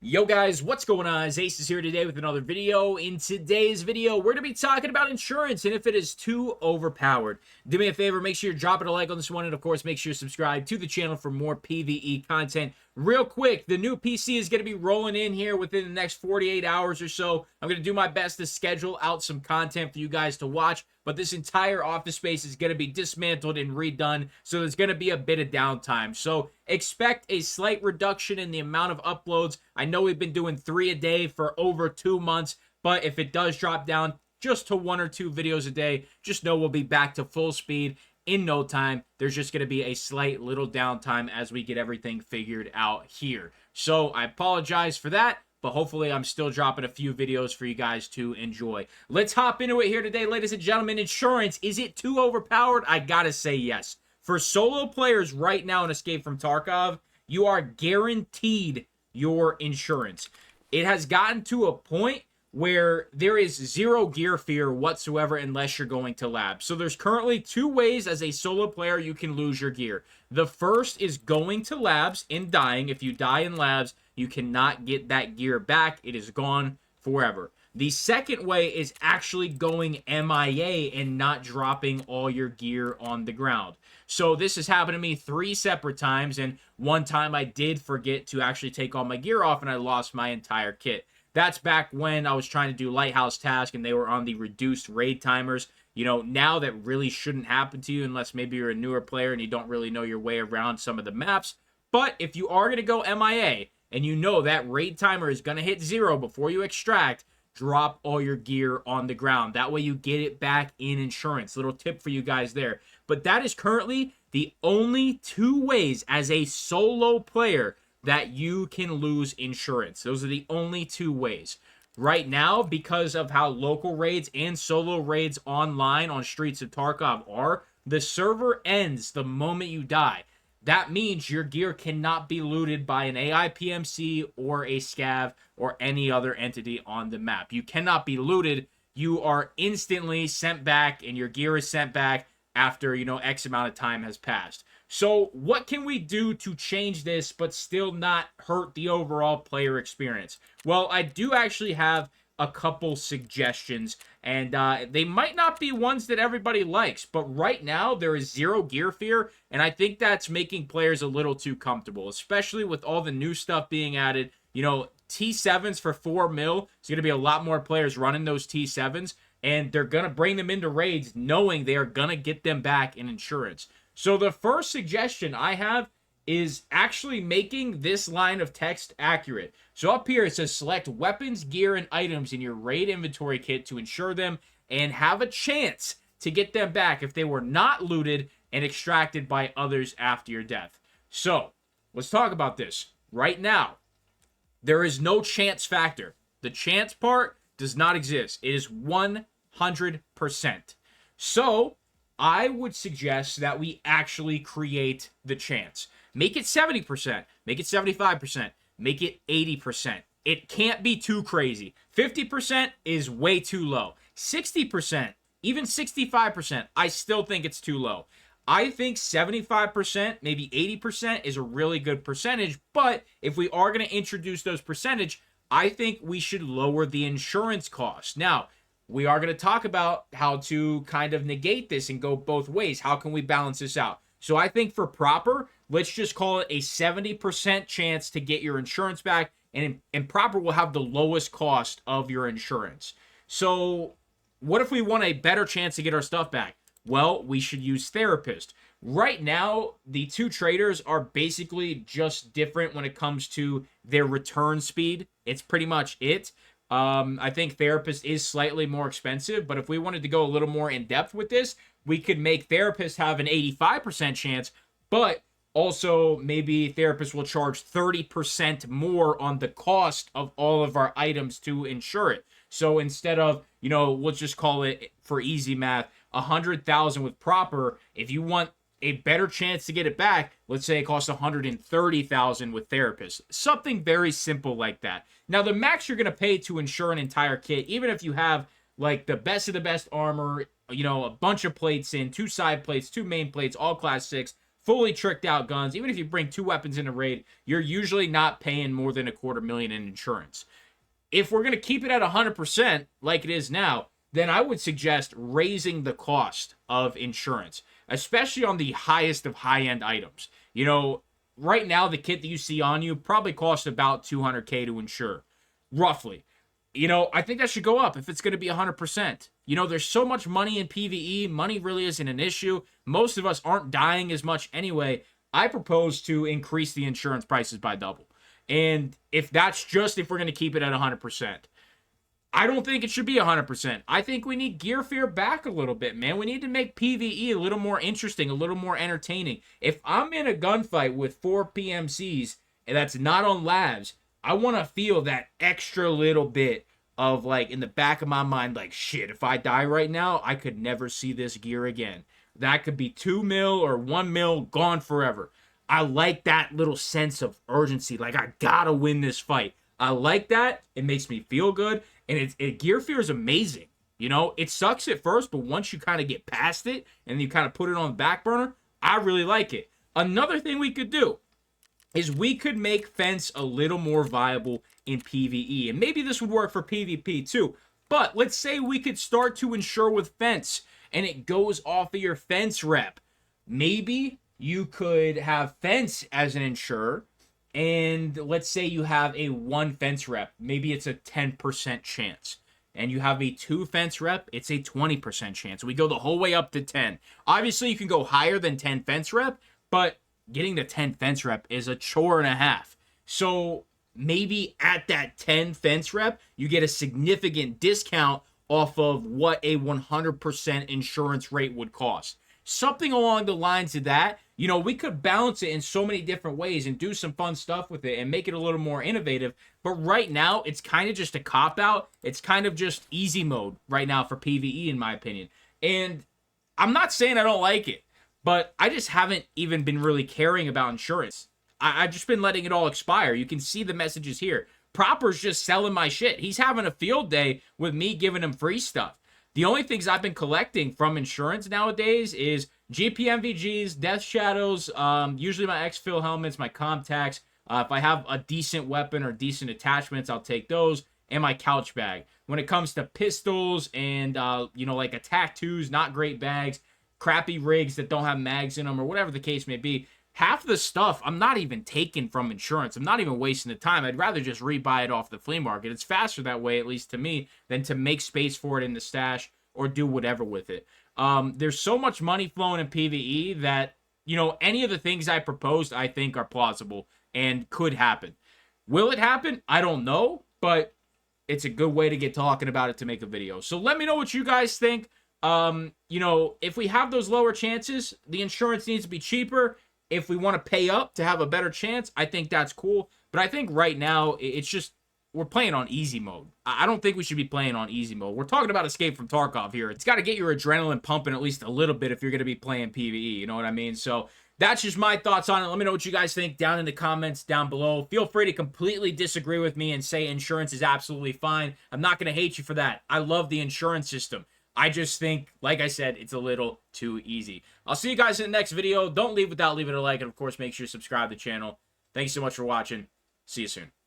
Yo guys, what's going on? Acez here today with another video. In today's video, we're going to be talking about insurance and if it is too overpowered. Do me a favor, make sure you're dropping a like on this one, and of course, make sure you subscribe to the channel for more PvE content. Real quick, the new PC is going to be rolling in here within the next 48 hours or so. I'm going to do my best to schedule out some content for you guys to watch, but this entire office space is going to be dismantled and redone, so there's going to be a bit of downtime. So expect a slight reduction in the amount of uploads. I know we've been doing 3 a day for over 2 months, but if it does drop down just to 1 or 2 videos a day, just know we'll be back to full speed in no time. There's just going to be a slight little downtime as we get everything figured out here. So I apologize for that, but hopefully I'm still dropping a few videos for you guys to enjoy. Let's hop into it here today, ladies and gentlemen. Insurance, is it too overpowered? I gotta say yes. For solo players right now in Escape from Tarkov, you are guaranteed your insurance. It has gotten to a point where there is zero gear fear whatsoever unless you're going to labs. So there's currently 2 ways as a solo player you can lose your gear. The first is going to labs and dying. If you die in labs, you cannot get that gear back. It is gone forever. The second way is actually going MIA and not dropping all your gear on the ground. So this has happened to me 3 separate times, and one time I did forget to actually take all my gear off and I lost my entire kit. That's back when I was trying to do Lighthouse task and they were on the reduced raid timers. You know, now that really shouldn't happen to you unless maybe you're a newer player and you don't really know your way around some of the maps. But if you are going to go MIA and you know that raid timer is going to hit 0 before you extract, drop all your gear on the ground. That way you get it back in insurance. Little tip for you guys there. But that is currently the only 2 ways as a solo player that you can lose insurance. Those are the only 2 ways. Right now, because of how local raids and solo raids online on Streets of Tarkov are, the server ends the moment you die. That means your gear cannot be looted by an AI PMC or a scav or any other entity on the map. You cannot be looted. You are instantly sent back and your gear is sent back after, X amount of time has passed. So what can we do to change this but still not hurt the overall player experience? Well, I do actually have a couple suggestions, and they might not be ones that everybody likes, but right now there is 0 gear fear, and I think that's making players a little too comfortable, especially with all the new stuff being added. T7s for 4 mil, it's going to be a lot more players running those T7s, and they're going to bring them into raids knowing they are going to get them back in insurance. So the first suggestion I have is actually making this line of text accurate. So up here it says select weapons, gear, and items in your raid inventory kit to insure them and have a chance to get them back if they were not looted and extracted by others after your death. So let's talk about this. Right now, there is no chance factor. The chance part does not exist. It is 100%. So I would suggest that we actually create the chance. Make it 70%, make it 75%, make it 80%. It can't be too crazy. 50% is way too low. 60%, even 65%, I still think it's too low. I think 75%, maybe 80% is a really good percentage, but if we are going to introduce those percentage, I think we should lower the insurance cost. Now, we are going to talk about how to kind of negate this and go both ways. How can we balance this out? So I think for proper, let's just call it a 70% chance to get your insurance back, and proper will have the lowest cost of your insurance. So what if we want a better chance to get our stuff back? Well, we should use Therapist. Right now, the 2 traders are basically just different when it comes to their return speed. It's pretty much it. I think Therapist is slightly more expensive, but if we wanted to go a little more in depth with this, we could make Therapist have an 85% chance, but also maybe Therapist will charge 30% more on the cost of all of our items to insure it. So instead of, we'll just call it, for easy math, 100,000 with proper, if you want a better chance to get it back, let's say it costs 130,000 with Therapist. Something very simple like that. Now, the max you're going to pay to insure an entire kit, even if you have like the best of the best armor, a bunch of plates in, 2 side plates, 2 main plates, all class 6, fully tricked out guns, even if you bring 2 weapons in a raid, you're usually not paying more than $250,000 in insurance. If we're going to keep it at 100% like it is now, then I would suggest raising the cost of insurance, especially on the highest of high-end items. You know, right now, the kit that you see on you probably costs about $200K to insure, roughly. You know, I think that should go up if it's going to be 100%. You know, there's so much money in PvE. Money really isn't an issue. Most of us aren't dying as much anyway. I propose to increase the insurance prices by double. And if that's just if we're going to keep it at 100%. I don't think it should be 100%. I think we need gear fear back a little bit, man. We need to make PvE a little more interesting, a little more entertaining. If I'm in a gunfight with 4 PMCs and that's not on labs, I want to feel that extra little bit of, like, in the back of my mind, like, shit, if I die right now, I could never see this gear again. That could be 2 mil or 1 mil gone forever. I like that little sense of urgency. Like, I gotta win this fight. I like that. It makes me feel good. And gear fear is amazing. You know, it sucks at first, but once you kind of get past it and you kind of put it on the back burner, I really like it. Another thing we could do is we could make fence a little more viable in PvE. And maybe this would work for PvP too. But let's say we could start to insure with fence and it goes off of your fence rep. Maybe you could have fence as an insurer. And let's say you have a 1 fence rep. Maybe it's a 10% chance. And you have a 2 fence rep, it's a 20% chance. We go the whole way up to 10. Obviously, you can go higher than 10 fence rep, but getting the 10 fence rep is a chore and a half. So maybe at that 10 fence rep, you get a significant discount off of what a 100% insurance rate would cost. Something along the lines of that. You know, we could balance it in so many different ways and do some fun stuff with it and make it a little more innovative. But right now, it's kind of just a cop-out. It's kind of just easy mode right now for PvE, in my opinion. And I'm not saying I don't like it, but I just haven't even been really caring about insurance. I've just been letting it all expire. You can see the messages here. Proper's just selling my shit. He's having a field day with me giving him free stuff. The only things I've been collecting from insurance nowadays is GPMVGs, Death Shadows, usually my exfil helmets, my Comtacs. If I have a decent weapon or decent attachments, I'll take those, and my couch bag. When it comes to pistols and, you know, like attack 2s, not great bags, crappy rigs that don't have mags in them, or whatever the case may be, half the stuff I'm not even taking from insurance. I'm not even wasting the time. I'd rather just rebuy it off the flea market. It's faster that way, at least to me, than to make space for it in the stash or do whatever with it. There's so much money flowing in PvE that, you know, any of the things I proposed, I think are plausible and could happen. Will it happen? I don't know, but it's a good way to get talking about it to make a video. So let me know what you guys think. You know, if we have those lower chances, the insurance needs to be cheaper. If we want to pay up to have a better chance, I think that's cool. But I think right now, it's just, we're playing on easy mode. I don't think we should be playing on easy mode. We're talking about Escape from Tarkov here. It's got to get your adrenaline pumping at least a little bit if you're going to be playing PvE. You know what I mean? So that's just my thoughts on it. Let me know what you guys think down in the comments down below. Feel free to completely disagree with me and say insurance is absolutely fine. I'm not going to hate you for that. I love the insurance system. I just think, like I said, it's a little too easy. I'll see you guys in the next video. Don't leave without leaving a like. And, of course, make sure you subscribe to the channel. Thanks so much for watching. See you soon.